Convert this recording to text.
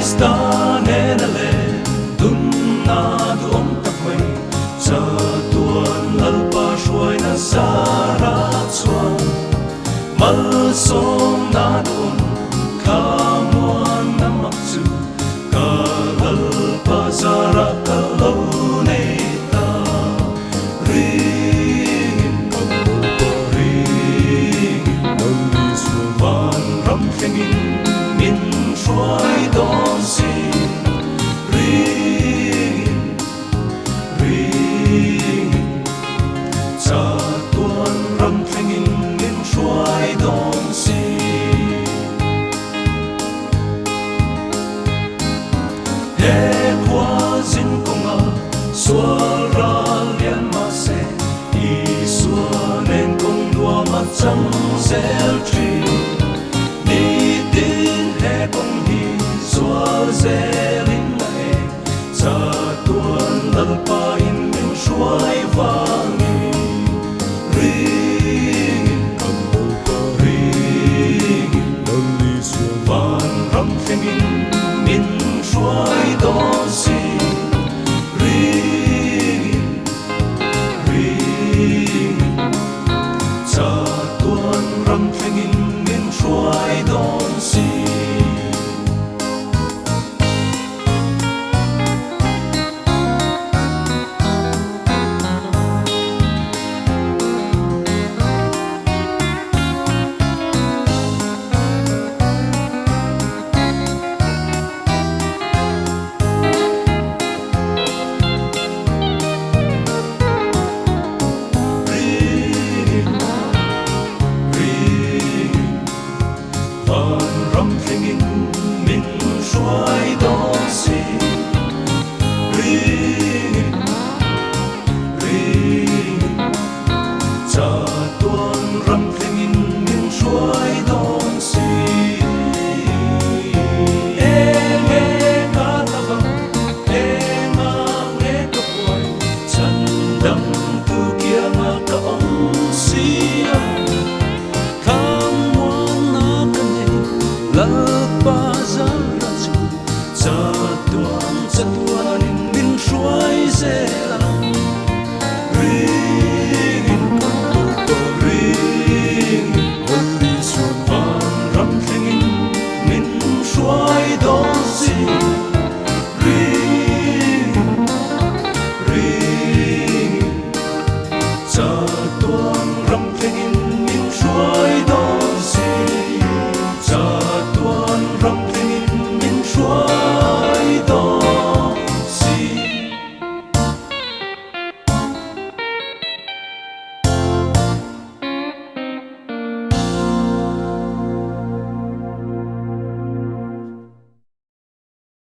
ta nè nè lệ tun na du om tak mai sa tuan alpa shuai na sara chuan mal som na dun kha muan na mak chu ka alpa sara ka lo ne ta ring lonely swan van ram thengin min shuai don si chẳng zel tri đi tin hè công hi xóa zelin lại cha tuan alpa in min shuai vangi ring lonely swan van ram thengin min shuai don si ram thengin min shuai don si shuai don si ring cha tuan ram thengin min shuai don si e ka lava e ma nge ka poi chan dam tu kia ma ka ong si kam wan na ka ne la pa za cha tuan